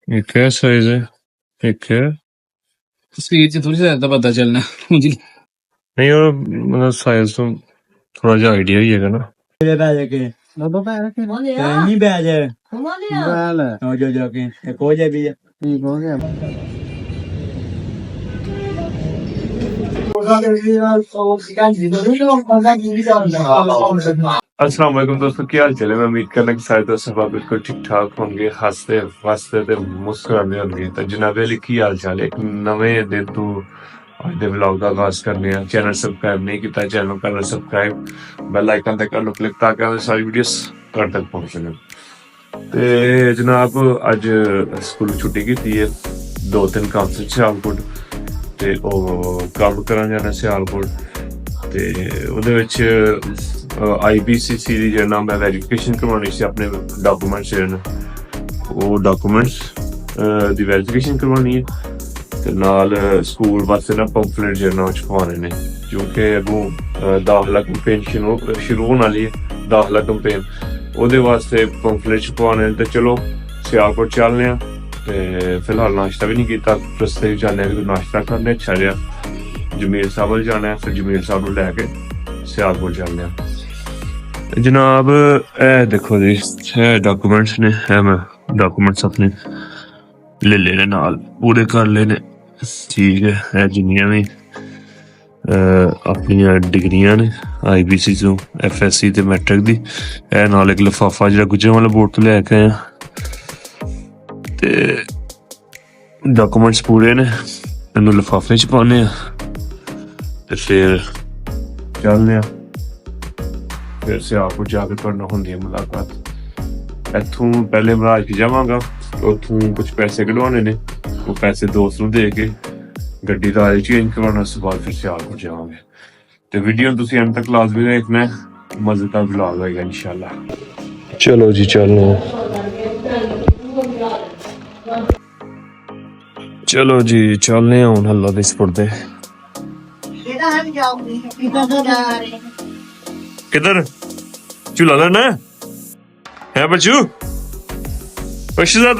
ये क्या साइज है? ये क्या? तस्वीर से थोड़ी ज्यादा पता चलना मुझे। नहीं और मतलब साइज तो थोड़ा सा आइडिया ही है ना। अस्सलाम वालेकुम दोस्तों, क्या हाल चाल है? मैं उम्मीद करना कि सारे दोस्त सब बिल्कुल ठीक ठाक होंगे, हंसते वसते ते मुस्कुराते होंगे। तो जनाबे अली की हाल चाल है? एक नਵੇਂ दिन ਤੋਂ ਅੱਜ ਦੇ ਵਲੌਗ ਦਾ ਆਗਾਜ਼ ਕਰਨੇ ਆ। ਚੈਨਲ ਸਬਸਕ੍ਰਾਈਬ ਨਹੀਂ ਕੀਤਾ, ਚੈਨਲ ਨੂੰ ਕਰਨਾ ਸਬਸਕ੍ਰਾਈਬ, ਬੈਲ ਆਈਕਨ ਤੇ ਕਰ ਲਓ ਕਲਿੱਕ ਤਾਂ ਕਿ ਸਾਰੀ ਵੀਡੀਓਸ ਤੁਹਾਡੇ ਤੱਕ ਪਹੁੰਚ ਸਕਣ। ਤੇ ਜਨਾਬ ਅੱਜ ਸਕੂਲ ਛੁੱਟੀ ਕੀਤੀ ਹੈ, 2-3 ਕੰਮ ਸੀ ਸਿਆਲਕੋਟ ਤੇ ਉਹ ਕੰਮ ਕਰਨ ਜਾਣਾ ਸਿਆਲਕੋਟ। ਤੇ ਉਹਦੇ ਵਿੱਚ IBCC ਦੀ ਜਿਹੜਾ ਨਾਮ ਹੈ ਵੈਰੀਫਿਕੇਸ਼ਨ ਕਰਵਾਉਣੀ ਸੀ ਆਪਣੇ ਡਾਕੂਮੈਂਟਸ ਜਿਹੜੇ ਨੇ, ਉਹ ਡਾਕੂਮੈਂਟਸ ਦੀ ਵੈਰੀਫਿਕੇਸ਼ਨ ਕਰਵਾਉਣੀ ਹੈ ਤੇ ਨਾਲ ਸਕੂਲ ਵਾਸਤੇ ਨਾ ਪੰਫਲੇਟ ਜਿਹੜਾ ਉਹ ਛਪਵਾਉਣੇ ਨੇ, ਕਿਉਂਕਿ ਅੱਗੋਂ ਦਾਖਲਾ ਕੰਪੇਨ ਸ਼ੁਰੂ ਹੋਣ ਵਾਲੀ ਹੈ। ਦਾਖਲਾ ਕੰਪੇਨ ਉਹਦੇ ਵਾਸਤੇ ਪੰਫਲੇਟ ਛਪਵਾਉਣੇ। ਤੇ ਚਲੋ ਸਿਆਲਕੋਟ ਚੱਲਦੇ ਹਾਂ। ਤੇ ਫਿਲਹਾਲ ਨਾਸ਼ਤਾ ਵੀ ਨਹੀਂ ਕੀਤਾ, ਰਸਤੇ ਵਿੱਚ ਜਾਂਦੇ ਹਾਂ ਕਿ ਨਾਸ਼ਤਾ ਕਰਨੇ। ਅੱਛਾ ਜਿਹਾ ਜਮੀਲ ਸਾਹਿਬ ਵੱਲ ਜਾਣਾ, ਫਿਰ ਜਮੀਲ ਸਾਹਿਬ ਨੂੰ ਲੈ ਕੇ ਸਿਆਲਕੋਟ ਚੱਲਦੇ ਹਾਂ। ਜਨਾਬ ਇਹ ਦੇਖੋ ਜੀ, ਇਹ ਡਾਕੂਮੈਂਟਸ ਨੇ, ਇਹ ਮੈਂ ਡਾਕੂਮੈਂਟਸ ਆਪਣੇ ਲੈ ਲਏ ਨੇ, ਨਾਲ ਪੂਰੇ ਕਰ ਲਏ ਨੇ। ਠੀਕ ਹੈ, ਇਹ ਜਿੰਨੀਆਂ ਵੀ ਆਪਣੀਆਂ ਡਿਗਰੀਆਂ ਨੇ IBC ਤੋਂ, FSC ਤੇ ਮੈਟ੍ਰਿਕ ਦੀ, ਇਹ ਨਾਲ ਇੱਕ ਲਿਫਾਫਾ ਜਿਹੜਾ ਗੁੱਜਰਾਂ ਵਾਲਾ ਬੋਰਡ ਤੋਂ ਲੈ ਕੇ ਆਇਆ। ਤੇ ਡਾਕੂਮੈਂਟਸ ਪੂਰੇ ਨੇ, ਇਹਨੂੰ ਲਿਫਾਫੇ 'ਚ ਪਾਉਂਦੇ ਆ ਤੇ ਫਿਰ ਚੱਲਦੇ ਆ। ਫਿਰ ਸਿਆਲਕੋਟ ਜਾ ਕੇ ਤੁਹਾਡੇ ਨਾਲ ਹੁੰਦੀ ਹੈ ਮੁਲਾਕਾਤ। ਇੱਥੋਂ ਪਹਿਲੇ ਮਹਾਰਾਜ ਕੇ ਜਾਵਾਂਗਾ, ਉੱਥੋਂ ਕੁਛ ਪੈਸੇ ਕਢਵਾਉਣੇ ਨੇ, ਉਹ ਪੈਸੇ ਦੋਸਤ ਨੂੰ ਦੇ ਕੇ ਗੱਡੀ ਦਾ ਆਇਲ ਚੇਂਜ ਕਰਵਾਉਣਾ। ਉਸ ਤੋਂ ਬਾਅਦ ਫਿਰ ਸਿਆਲਕੋਟ ਜਾਵਾਂਗੇ। ਤੇ ਵੀਡੀਓ ਨੂੰ ਤੁਸੀਂ ਅੰਤ ਤੱਕ ਲਾਜ਼ਮੀ ਦੇਖਣਾ ਹੈ, ਮਜ਼ੇਦਾਰ ਵਲੌਗ ਹੋਏਗਾ ਇਨਸ਼ਾਅੱਲਾ। ਚਲੋ ਜੀ ਚੱਲੋ, ਚਲੋ ਜੀ ਚੱਲਦੇ ਹਾਂ ਹੁਣ ਹੱਲਾ ਦੇ ਸਪੁਰਦੇ। किधर चूल्हा लाना है बच्चू?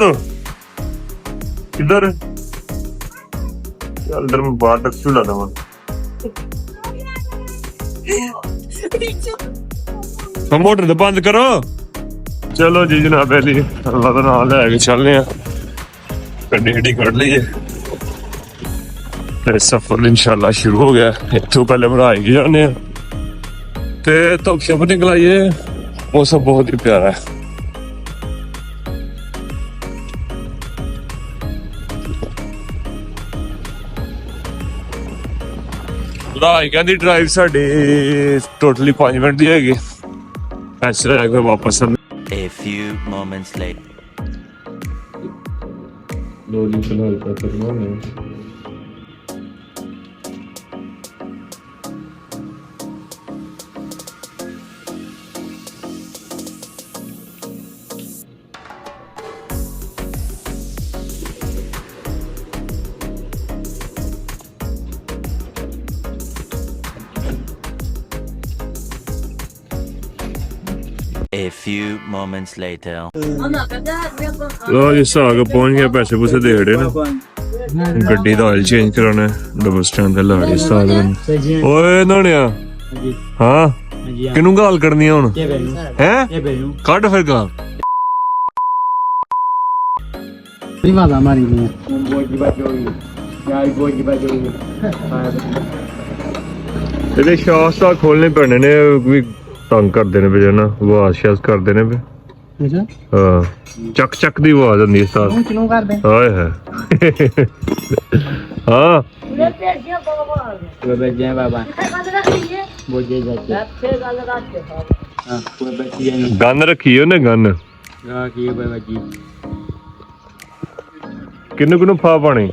तो किधर अंदर में बाहर तक चूल्हा लाना हम मोटर तो बंद करो। चलो जी जनाब अली अल्लाह का नाम लैके चलने गड्डी गड्डी कट लीए। सफर इंशाल्लाह शुरू हो गया। इतों पहले मराई के जाने ते धुप शप निकल आई है, मौसम बहुत ही प्यारा है। कहती ड्राइव साड़ी टोटली 5 मिनट की हैगी, ऐसे है वापस। A few moments later. A few moments later. लो जी साग पहुंच गया, पैसे पूसे दे रहे ना, गड्डी का ऑयल चेंज कराना है, डबल स्टैंड पे ला रही साग। ओए नानिया हाँ किनू गाल करनी है हुन हैं? कट फिर गाल ਇਹਦੇ ਸ਼ਾਸਟਾ ਖੋਲਣੇ ਪੈਣੇ ਨੇ, ਵੀ ਤੰਗ ਕਰਦੇ ਨੇ ਬਜਾ ਨਾ, ਆਵਾਜ਼ ਸ਼ਾਸ ਕਰਦੇ ਨੇ। ਹਾਂ ਚੱਕ ਚੱਕ ਦੀ ਆਵਾਜ਼ ਆਉਂਦੀ ਹੈ ਸਾਰ। ਹਾਏ ਹੈ ਹਾਂ ਗਨ ਰੱਖੀ ਉਹਨੇ, ਗਨ ਕਿਹਨੂੰ ਕਿਹਨੂੰ ਫਾ ਪਾਣੀ ਹੈ?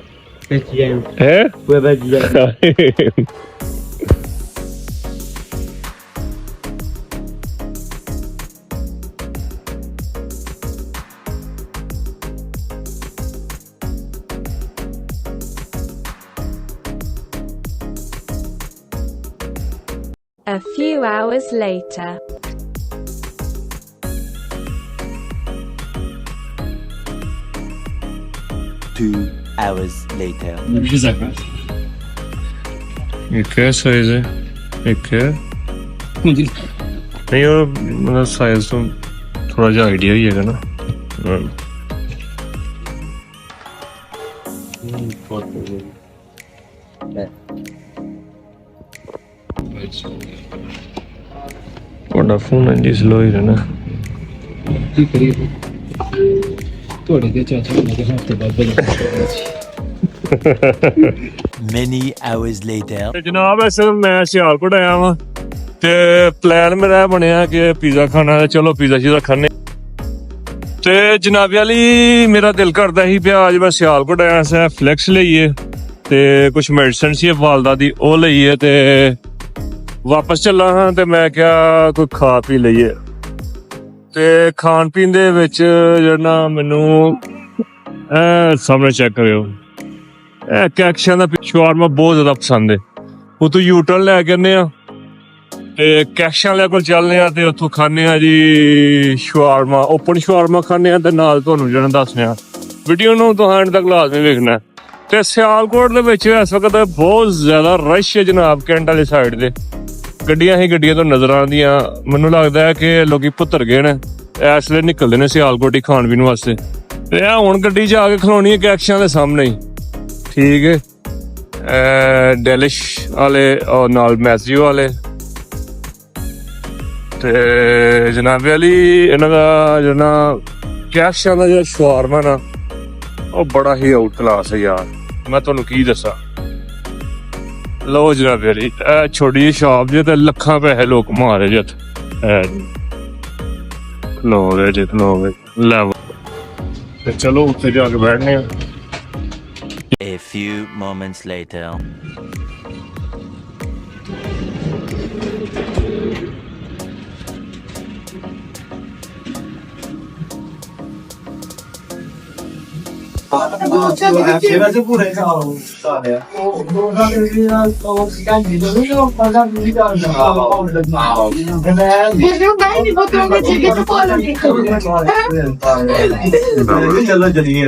A few hours later. 2 hours later. Güzel. ਇੱਕ ਹੈ ਸਾਈਜ਼ ਹੈ, ਇੱਕ ਹੈ Değil. ਨਹੀਂ ਉਹ ਮਤਲਬ ਸਾਈਜ਼ ਤੋਂ ਥੋੜਾ ਜਿਹਾ ਆਈਡੀਆ ਹੀ ਹੈਗਾ ਨਾ। ਤੁਹਾਡਾ ਫੋਨ ਇੰਨੀ ਸਲੋ ਹੀ ਰਹਿਣਾ। ਕੀ ਕਰੀਏ ਤੁਹਾਡੇ ਦੇ ਚਾਚਾ ਨੇ ਕਿਹਾ ਹਫਤੇ ਬਾਅਦ ਬਦਲ Many hours later. ਤੇ ਜਨਾਬ ਇਸ ਮੈਂ ਸਿਆਲਕੋਟ ਆਇਆ ਵਾਂ ਤੇ ਪਲਾਨ ਮੇਰਾ ਬਣਿਆ ਕਿ ਪੀਜ਼ਾ ਖਾਣਾ ਹੈ। ਚਲੋ ਪੀਜ਼ਾ ਸ਼ੀਜ਼ਾ ਖਾਣੇ ਤੇ ਜਨਾਬੇ ਵਾਲੀ ਮੇਰਾ ਦਿਲ ਕਰਦਾ ਸੀ ਪਿਆ ਅੱਜ ਮੈਂ ਸਿਆਲਕੋਟ ਆਇਆ ਸੀ ਫਲੈਕਸ ਲਈਏ ਤੇ ਕੁਝ ਮੈਡੀਸਨ ਸੀ ਵਾਲਦਾ ਦੀ ਉਹ ਲਈਏ ਤੇ ਵਾਪਸ ਚੱਲਾਂ ਹਾਂ ਤੇ ਮੈਂ ਕਿਹਾ ਕੋਈ ਖਾ ਪੀ ਲਈਏ ਤੇ ਖਾਣ ਪੀਣ ਦੇ ਵਿੱਚ ਜਿਹੜਾ ਮੈਨੂੰ ਸਾਹਮਣੇ ਚੈੱਕ ਕਰਿਓ ਇਹ ਕੈਕਸ਼ਾਂ ਦਾ ਸ਼ਵਾਰਮਾ ਬਹੁਤ ਜ਼ਿਆਦਾ ਪਸੰਦ ਹੈ। ਉਤੋਂ ਯੂਟਰਨ ਲੈ ਕੇ ਆਉਂਦੇ ਆ ਤੇ ਕੈਕਸ਼ਾਂ ਵਾਲਿਆਂ ਕੋਲ ਚੱਲਦੇ ਆ ਤੇ ਉੱਥੋਂ ਖਾਂਦੇ ਆ ਜੀ ਸ਼ਵਾਰਮਾ ਓਪਨ ਸ਼ਵਾਰਮਾ ਖਾਂਦੇ ਆ ਤੇ ਨਾਲ ਤੁਹਾਨੂੰ ਜਿਹੜਾ ਦੱਸਦੇ ਆ ਵੀਡੀਓ ਨੂੰ ਤੋਂ ਐਂਡ ਤੱਕ ਲਾਜ਼ਮੀ ਵੇਖਣਾ। ਤੇ ਸਿਆਲਕੋਟ ਦੇ ਵਿੱਚ ਇਸ ਵਕਤ ਬਹੁਤ ਜ਼ਿਆਦਾ ਰਸ਼ ਹੈ ਜਨਾਬ ਕੈਂਟ ਵਾਲੀ ਸਾਈਡ ਤੇ ਗੱਡੀਆਂ ਹੀ ਗੱਡੀਆਂ ਤੋਂ ਨਜ਼ਰ ਆਉਂਦੀਆਂ। ਮੈਨੂੰ ਲੱਗਦਾ ਹੈ ਕਿ ਲੋਕੀ ਪੁੱਤਰ ਗਏ ਨੇ ਇਸ ਵੇਲੇ ਨਿਕਲਦੇ ਨੇ ਸਿਆਲਕੋਟ ਹੀ ਖਾਣ ਪੀਣ ਵਾਸਤੇ ਤੇ ਇਹ ਹੁਣ ਗੱਡੀ 'ਚ ਆ ਕੇ ਖਲੋਣੀ ਹੈ ਕੈਕਸ਼ਾਂ ਦੇ ਸਾਹਮਣੇ ਹੀ ਠੀਕ ਹੈ। ਡੈਲਿਸ਼ ਵਾਲੇ ਔਰ ਨਾਲ ਮੈਸੀਓ ਵਾਲੇ ਤੇ ਜਨਾਬੇ ਵਾਲੀ ਇਹਨਾਂ ਦਾ ਜਿਹੜਾ ਕੈਕਸ਼ਾਂ ਦਾ ਜਿਹੜਾ ਸ਼ਵਾਰਮਾ ਨਾ ਉਹ ਬੜਾ ਹੀ ਆਊਟ ਕਲਾਸ ਹੈ ਯਾਰ ਮੈਂ ਤੁਹਾਨੂੰ ਕੀ ਦੱਸਾਂ। ਲਓ ਜਨਾਬੇ ਵਾਲੀ ਇਹ ਛੋਟੀ ਜਿਹੀ ਸ਼ਾਪ ਜੇ ਤੇ ਲੱਖਾਂ ਪੈਸੇ ਲੋਕ ਮਾਰੇ ਜੇ ਖਲੋਗੇ ਜੇ ਖਲੋਗੇ ਲੈ ਤੇ ਚਲੋ ਉੱਥੇ ਜਾ ਕੇ ਬੈਠਨੇ ਆ। A few moments later. चलो चलिए